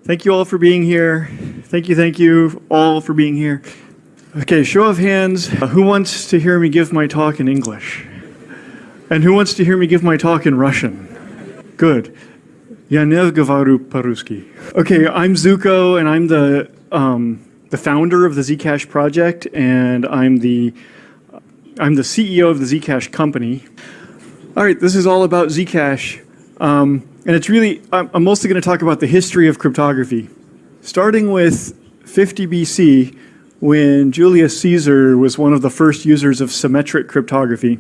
Thank you all for being here. Thank you all for being here. Okay, show of hands. Who wants to hear me give my talk in English? And who wants to hear me give my talk in Russian? Good. Я не говорю по-русски. Okay, I'm Zooko, and I'm the founder of the Zcash project, and I'm the CEO of the Zcash company. All right, this is all about Zcash. And it's really, I'm mostly going to talk about the history of cryptography. Starting with 50 BC, when Julius Caesar was one of the first users of symmetric cryptography.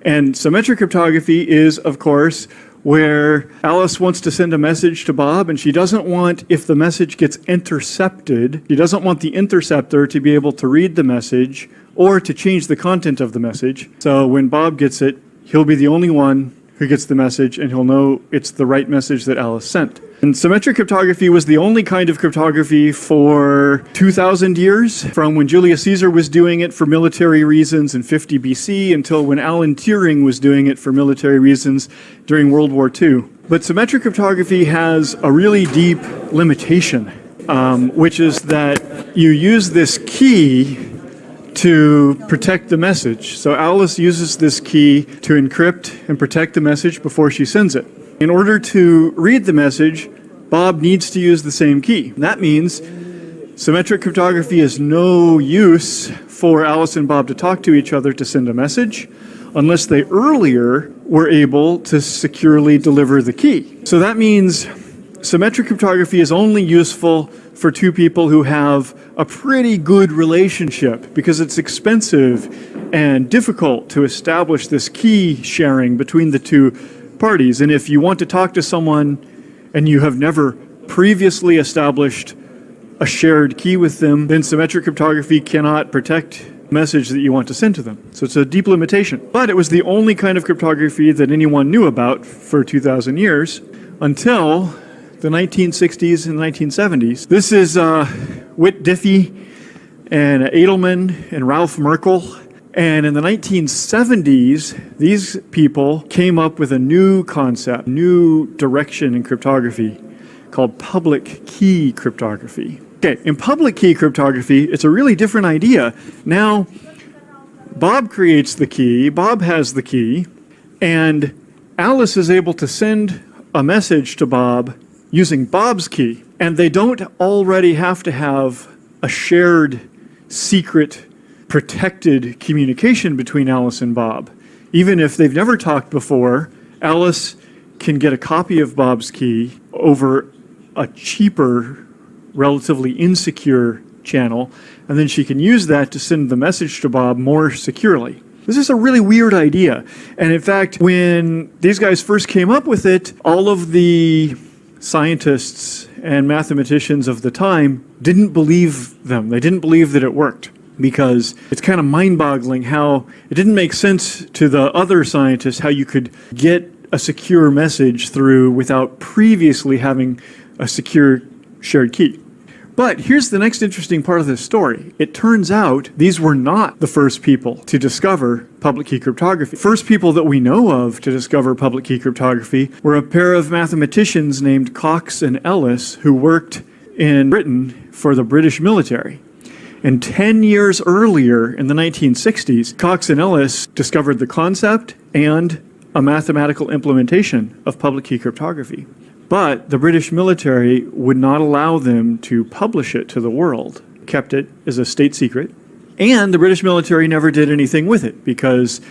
And symmetric cryptography is, of course, where Alice wants to send a message to Bob, and she doesn't want, if the message gets intercepted, she doesn't want the interceptor to be able to read the message or to change the content of the message. So when Bob gets it, he'll be the only one who gets the message, and he'll know it's the right message that Alice sent. And symmetric cryptography was the only kind of cryptography for 2,000 years, from when Julius Caesar was doing it for military reasons in 50 BC until when Alan Turing was doing it for military reasons during World War II. But symmetric cryptography has a really deep limitation, which is that you use this key to protect the message. So Alice uses this key to encrypt and protect the message before she sends it. In order to read the message, Bob needs to use the same key. That means symmetric cryptography is no use for Alice and Bob to talk to each other to send a message unless they earlier were able to securely deliver the key. So that means symmetric cryptography is only useful for two people who have a pretty good relationship, because it's expensive and difficult to establish this key sharing between the two parties. And if you want to talk to someone and you have never previously established a shared key with them, then symmetric cryptography cannot protect the message that you want to send to them. So it's a deep limitation. But it was the only kind of cryptography that anyone knew about for 2,000 years until the 1960s and 1970s. This is Whit Diffie and Edelman and Ralph Merkle. And in the 1970s, these people came up with a new concept, new direction in cryptography called public key cryptography. Okay, in public key cryptography, it's a really different idea. Now, Bob creates the key, Bob has the key, and Alice is able to send a message to Bob using Bob's key. And they don't already have to have a shared, secret, protected communication between Alice and Bob. Even if they've never talked before, Alice can get a copy of Bob's key over a cheaper, relatively insecure channel, and then she can use that to send the message to Bob more securely. This is a really weird idea. And in fact, when these guys first came up with it, all of the scientists and mathematicians of the time didn't believe them. They didn't believe that it worked, because it's kind of mind-boggling how it didn't make sense to the other scientists how you could get a secure message through without previously having a secure shared key. But here's the next interesting part of this story. It turns out these were not the first people to discover public key cryptography. First people that we know of to discover public key cryptography were a pair of mathematicians named Cox and Ellis, who worked in Britain for the British military. And 10 years earlier, in the 1960s, Cox and Ellis discovered the concept and a mathematical implementation of public key cryptography. But the British military would not allow them to publish it to the world, kept it as a state secret. And the British military never did anything with it, because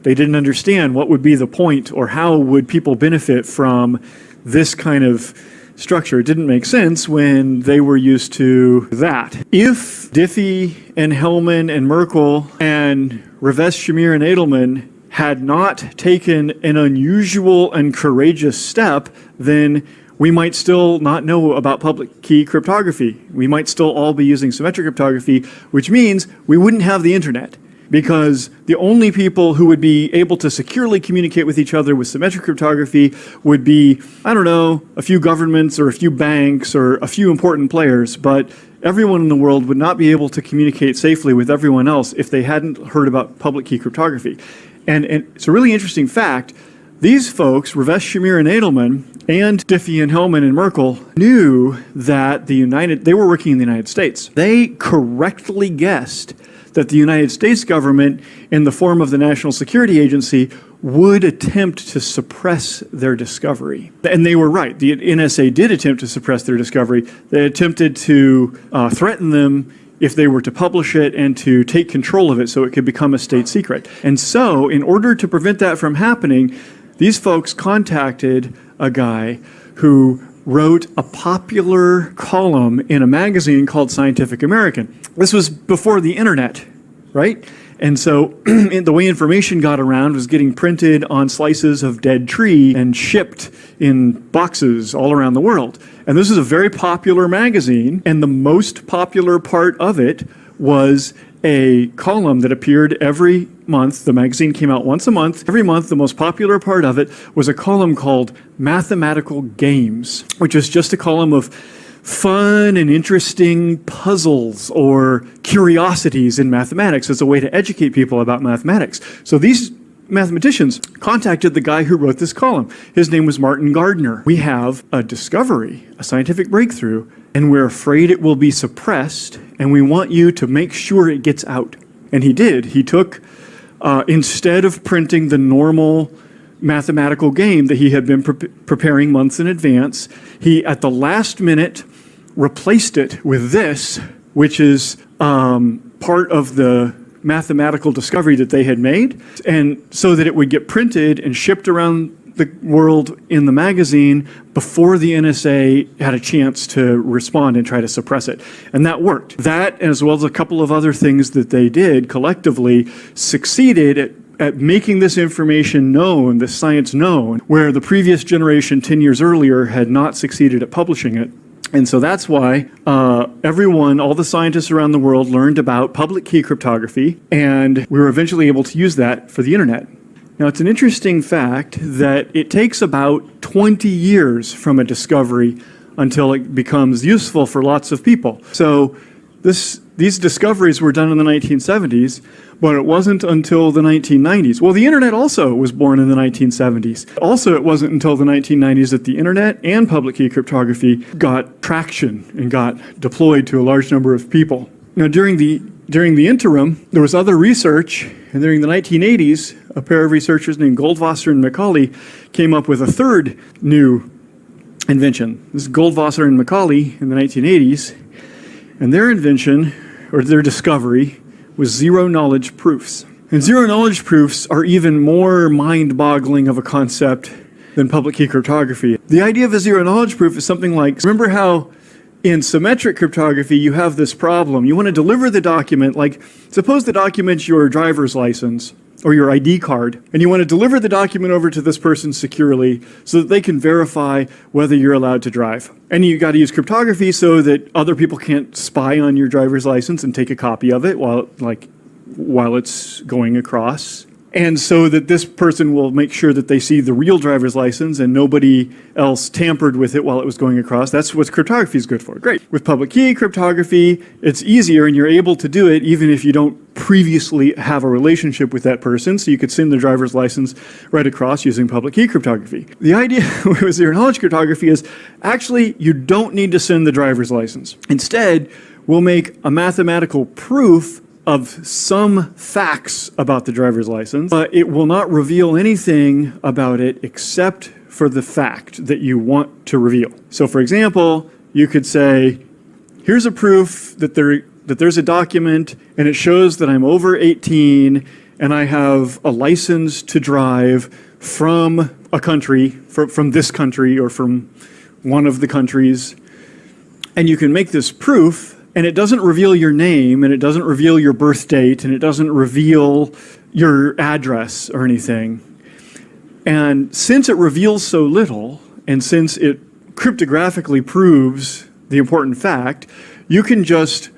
they didn't understand what would be the point, or how would people benefit from this kind of structure. It didn't make sense when they were used to that. If Diffie and Hellman and Merkle and Rivest, Shamir and Edelman had not taken an unusual and courageous step, then we might still not know about public key cryptography. We might still all be using symmetric cryptography, which means we wouldn't have the internet, because the only people who would be able to securely communicate with each other with symmetric cryptography would be, I don't know, a few governments or a few banks or a few important players, but everyone in the world would not be able to communicate safely with everyone else if they hadn't heard about public key cryptography. And it's a really interesting fact. these folks, Ravesh, Shamir, and Edelman, and Diffie and Hellman and Merkel, knew that they were working in the United States. They correctly guessed that the United States government, in the form of the National Security Agency, would attempt to suppress their discovery. And they were right. The NSA did attempt to suppress their discovery. They attempted to threaten them if they were to publish it and to take control of it so it could become a state secret. And so, in order to prevent that from happening, these folks contacted a guy who wrote a popular column in a magazine called Scientific American. This was before the internet, right? And so the way information got around was getting printed on slices of dead tree and shipped in boxes all around the world. And this is a very popular magazine, and the most popular part of it was a column that appeared every month. The magazine came out once a month. Every month, the most popular part of it was a column called Mathematical Games, which was just a column of fun and interesting puzzles or curiosities in mathematics as a way to educate people about mathematics. So these mathematicians contacted the guy who wrote this column. His name was Martin Gardner. We have a discovery, a scientific breakthrough, and we're afraid it will be suppressed, and we want you to make sure it gets out. And he did. He took, instead of printing the normal mathematical game that he had been preparing months in advance, he, at the last minute, replaced it with this, which is part of the mathematical discovery that they had made, and so that it would get printed and shipped around the world in the magazine before the NSA had a chance to respond and try to suppress it. And that worked. That, as well as a couple of other things that they did collectively, succeeded at making this information known, this science known, where the previous generation 10 years earlier had not succeeded at publishing it. And so that's why everyone, all the scientists around the world, learned about public key cryptography, and we were eventually able to use that for the internet. Now, it's an interesting fact that it takes about 20 years from a discovery until it becomes useful for lots of people. So these discoveries were done in the 1970s, but it wasn't until the 1990s. Well, the internet also was born in the 1970s. Also, it wasn't until the 1990s that the internet and public key cryptography got traction and got deployed to a large number of people. Now, during the interim, there was other research, and during the 1980s, a pair of researchers named Goldwasser and Macaulay came up with a third new invention. This is Goldwasser and Macaulay in the 1980s, and their invention, or their discovery, was zero-knowledge proofs. And zero-knowledge proofs are even more mind-boggling of a concept than public key cryptography. The idea of a zero-knowledge proof is something like, remember how in symmetric cryptography you have this problem. You want to deliver the document, like suppose the document's your driver's license or your ID card, and you want to deliver the document over to this person securely so that they can verify whether you're allowed to drive. And you got to use cryptography so that other people can't spy on your driver's license and take a copy of it while it's going across. And so that this person will make sure that they see the real driver's license and nobody else tampered with it while it was going across. That's what cryptography is good for. Great. With public key cryptography, it's easier and you're able to do it even if you don't previously have a relationship with that person. So you could send the driver's license right across using public key cryptography. The idea with zero-knowledge cryptography is actually you don't need to send the driver's license. Instead, we'll make a mathematical proof of some facts about the driver's license, but it will not reveal anything about it except for the fact that you want to reveal. So for example, you could say, here's a proof that there's a document and it shows that I'm over 18 and I have a license to drive from a country, from this country or from one of the countries. And you can make this proof, and it doesn't reveal your name, and it doesn't reveal your birth date, and it doesn't reveal your address or anything. And since it reveals so little, and since it cryptographically proves the important fact, you can just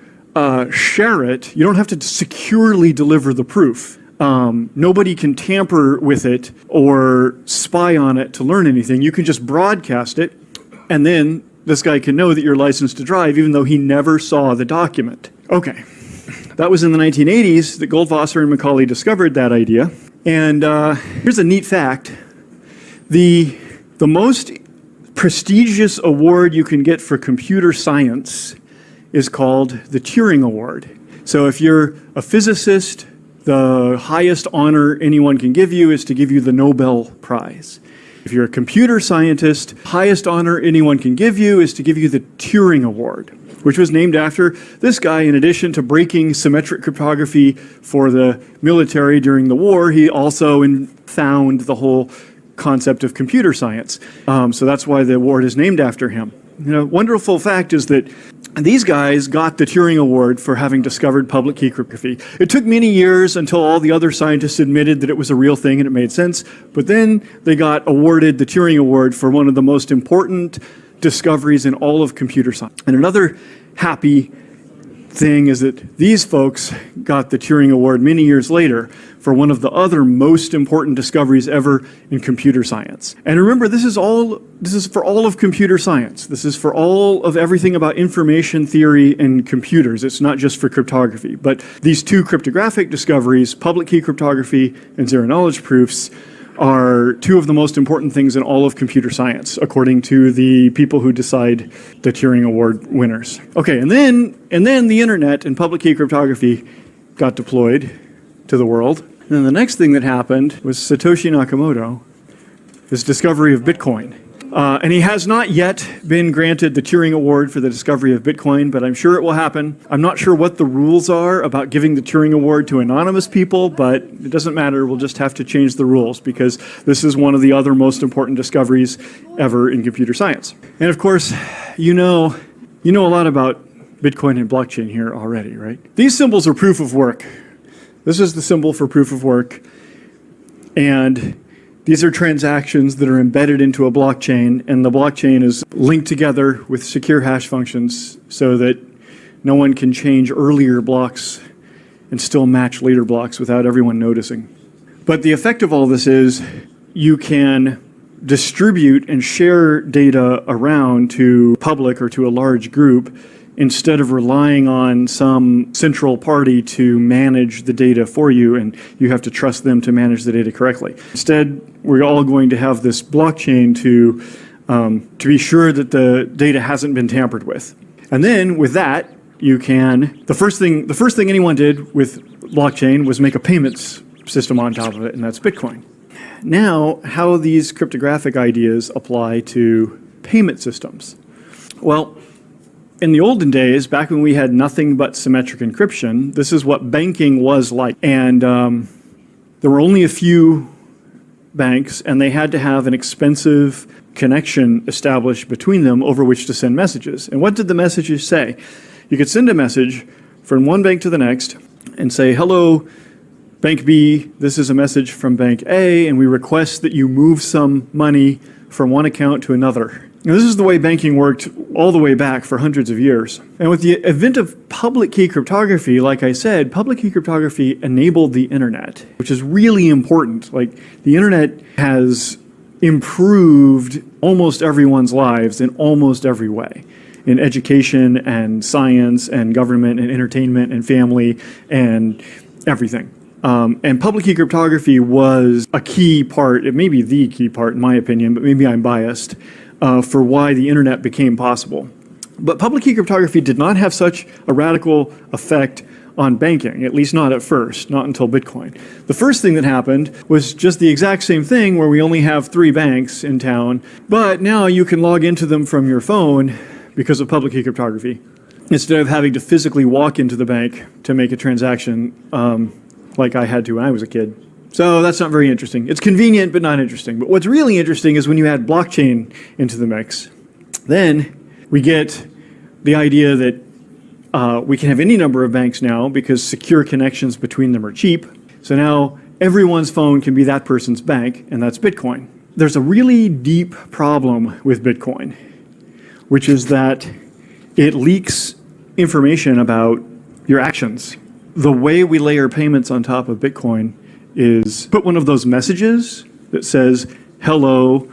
share it. You don't have to securely deliver the proof. Nobody can tamper with it or spy on it to learn anything. You can just broadcast it, and then this guy can know that you're licensed to drive even though he never saw the document. Okay, that was in the 1980s that Goldwasser and Macaulay discovered that idea. And here's a neat fact. The most prestigious award you can get for computer science is called the Turing Award. So if you're a physicist, the highest honor anyone can give you is to give you the Nobel Prize. If you're a computer scientist, highest honor anyone can give you is to give you the Turing Award, which was named after this guy. In addition to breaking symmetric cryptography for the military during the war, he also found the whole concept of computer science. So that's why the award is named after him. Wonderful fact is that these guys got the Turing Award for having discovered public key cryptography. It took many years until all the other scientists admitted that it was a real thing and it made sense, but then they got awarded the Turing Award for one of the most important discoveries in all of computer science. And another happy thing is that these folks got the Turing Award many years later for one of the other most important discoveries ever in computer science. And remember, this is for all of computer science. This is for all of everything about information theory and computers. It's not just for cryptography. But these two cryptographic discoveries, public key cryptography and zero knowledge proofs, are two of the most important things in all of computer science, according to the people who decide the Turing Award winners. Okay, and then the internet and public key cryptography got deployed to the world. And then the next thing that happened was Satoshi Nakamoto, his discovery of Bitcoin. And he has not yet been granted the Turing Award for the discovery of Bitcoin, but I'm sure it will happen. I'm not sure what the rules are about giving the Turing Award to anonymous people, but it doesn't matter. We'll just have to change the rules because this is one of the other most important discoveries ever in computer science. And of course, you know a lot about Bitcoin and blockchain here already, right? These symbols are proof of work. This is the symbol for proof of work. And these are transactions that are embedded into a blockchain, and the blockchain is linked together with secure hash functions so that no one can change earlier blocks and still match later blocks without everyone noticing. But the effect of all this is you can distribute and share data around to public or to a large group instead of relying on some central party to manage the data for you, and you have to trust them to manage the data correctly. Instead, we're all going to have this blockchain to be sure that the data hasn't been tampered with. And then with that, you can, the first thing anyone did with blockchain was make a payments system on top of it, and that's Bitcoin. Now, how these cryptographic ideas apply to payment systems. Well, in the olden days, back when we had nothing but symmetric encryption, this is what banking was like. And there were only a few banks, and they had to have an expensive connection established between them over which to send messages. And what did the messages say? You could send a message from one bank to the next and say, "Hello, Bank B, this is a message from Bank A, and we request that you move some money from one account to another." Now, this is the way banking worked all the way back for hundreds of years. And with the advent of public key cryptography, like I said, public key cryptography enabled the internet, which is really important. Like, the internet has improved almost everyone's lives in almost every way, in education and science and government and entertainment and family and everything. And public key cryptography was a key part, it may be the key part in my opinion, but maybe I'm biased, for why the internet became possible. But public key cryptography did not have such a radical effect on banking, at least not at first, not until Bitcoin. The first thing that happened was just the exact same thing where we only have 3 banks in town, but now you can log into them from your phone because of public key cryptography, instead of having to physically walk into the bank to make a transaction like I had to when I was a kid. So that's not very interesting. It's convenient, but not interesting. But what's really interesting is when you add blockchain into the mix, then we get the idea that we can have any number of banks now because secure connections between them are cheap. So now everyone's phone can be that person's bank, and that's Bitcoin. There's a really deep problem with Bitcoin, which is that it leaks information about your actions. The way we layer payments on top of Bitcoin is put one of those messages that says, "Hello,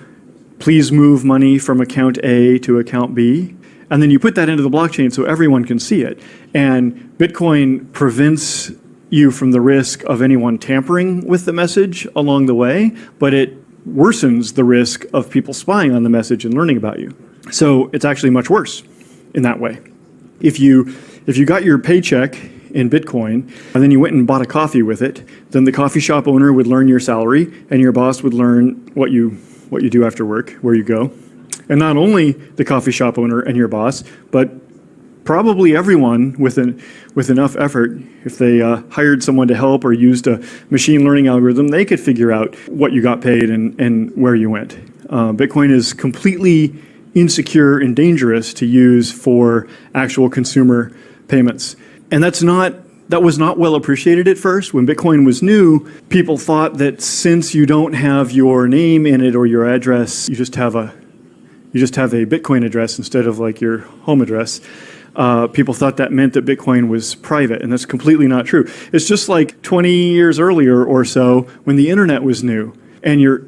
please move money from account A to account B." And then you put that into the blockchain so everyone can see it. And Bitcoin prevents you from the risk of anyone tampering with the message along the way, but it worsens the risk of people spying on the message and learning about you. So it's actually much worse in that way. If you got your paycheck in Bitcoin and then you went and bought a coffee with it, then the coffee shop owner would learn your salary and your boss would learn what you do after work, where you go. And not only the coffee shop owner and your boss, but probably everyone with enough effort, if they hired someone to help or used a machine learning algorithm, they could figure out what you got paid and where you went. Bitcoin is completely insecure and dangerous to use for actual consumer payments. And that was not well appreciated at first. When Bitcoin was new, people thought that since you don't have your name in it or your address, you just have a Bitcoin address instead of like your home address. People thought that meant that Bitcoin was private, and that's completely not true. It's just like 20 years earlier or so when the internet was new, and your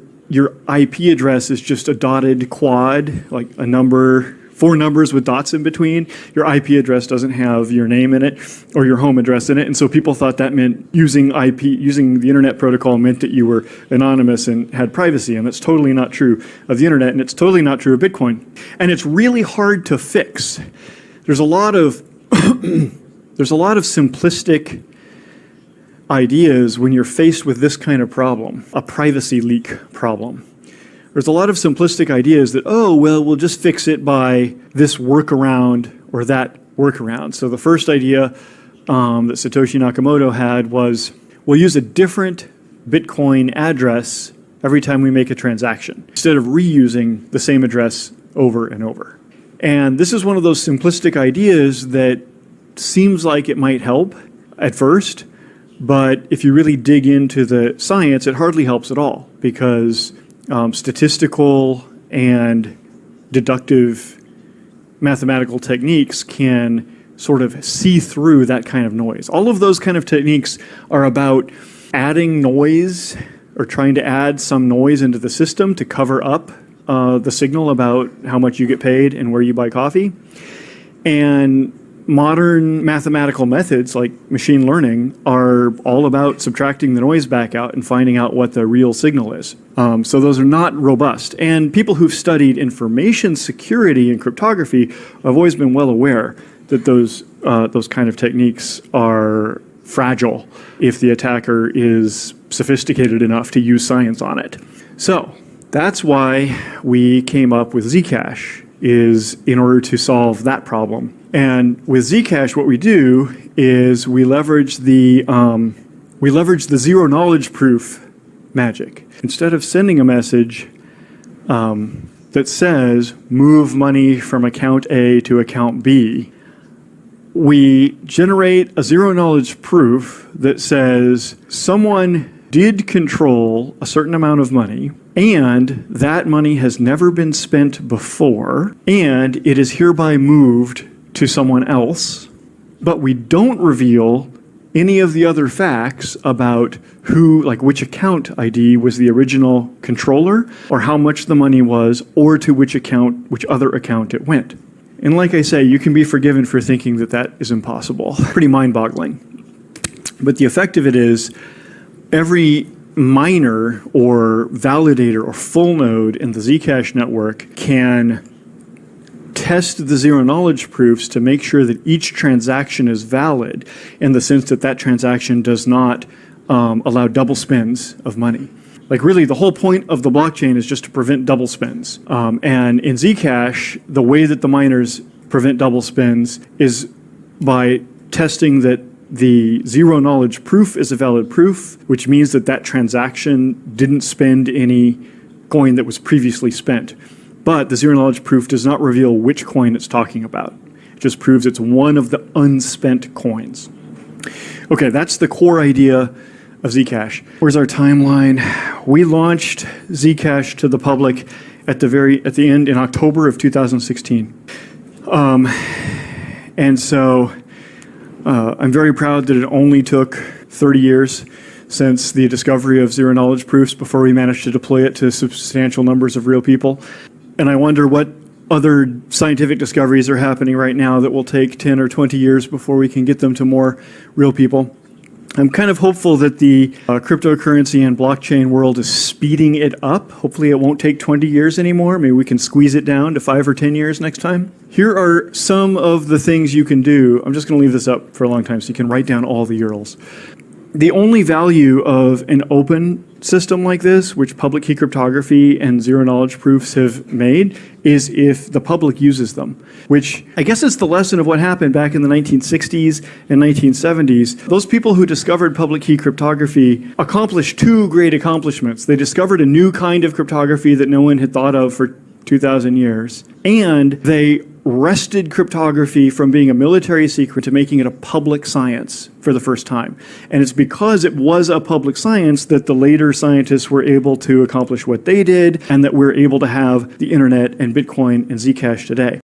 IP address is just a dotted quad, like a number, 4 numbers with dots in between. Your IP address doesn't have your name in it or your home address in it, and so people thought that meant using the internet protocol meant that you were anonymous and had privacy, and that's totally not true of the internet, and it's totally not true of Bitcoin. And it's really hard to fix. There's a lot of simplistic ideas when you're faced with this kind of problem, a privacy leak problem. There's a lot of simplistic ideas that, we'll just fix it by this workaround or that workaround. So the first idea that Satoshi Nakamoto had was, we'll use a different Bitcoin address every time we make a transaction, instead of reusing the same address over and over. And this is one of those simplistic ideas that seems like it might help at first, but if you really dig into the science, it hardly helps at all, because statistical and deductive mathematical techniques can sort of see through that kind of noise. All of those kind of techniques are about adding noise or trying to add some noise into the system to cover up the signal about how much you get paid and where you buy coffee. And modern mathematical methods like machine learning are all about subtracting the noise back out and finding out what the real signal is. So those are not robust. And people who've studied information security and cryptography have always been well aware that those kind of techniques are fragile if the attacker is sophisticated enough to use science on it. So that's why we came up with Zcash, is in order to solve that problem. And with Zcash, what we do is we leverage the zero knowledge proof magic. Instead of sending a message that says move money from account A to account B, we generate a zero knowledge proof that says someone did control a certain amount of money, and that money has never been spent before, and it is hereby moved to someone else, but we don't reveal any of the other facts about who, like which account ID was the original controller, or how much the money was, or to which other account it went. And like I say, you can be forgiven for thinking that that is impossible. Pretty mind-boggling. But the effect of it is, every miner or validator or full node in the Zcash network can test the zero knowledge proofs to make sure that each transaction is valid, in the sense that that transaction does not allow double spends of money. Like really, the whole point of the blockchain is just to prevent double spends. And in Zcash, the way that the miners prevent double spends is by testing that the zero knowledge proof is a valid proof, which means that that transaction didn't spend any coin that was previously spent. But the zero knowledge proof does not reveal which coin it's talking about. It just proves it's one of the unspent coins. Okay, that's the core idea of Zcash. Where's our timeline? We launched Zcash to the public at the end in October of 2016. And so I'm very proud that it only took 30 years since the discovery of zero knowledge proofs before we managed to deploy it to substantial numbers of real people. And I wonder what other scientific discoveries are happening right now that will take 10 or 20 years before we can get them to more real people. I'm kind of hopeful that the cryptocurrency and blockchain world is speeding it up. Hopefully it won't take 20 years anymore. Maybe we can squeeze it down to 5 or 10 years next time. Here are some of the things you can do. I'm just going to leave this up for a long time so you can write down all the URLs. The only value of an open system like this, which public key cryptography and zero-knowledge proofs have made, is if the public uses them, which I guess is the lesson of what happened back in the 1960s and 1970s. Those people who discovered public key cryptography accomplished two great accomplishments. They discovered a new kind of cryptography that no one had thought of for 2,000 years, and they wrested cryptography from being a military secret to making it a public science for the first time. And it's because it was a public science that the later scientists were able to accomplish what they did, and that we're able to have the internet and Bitcoin and Zcash today.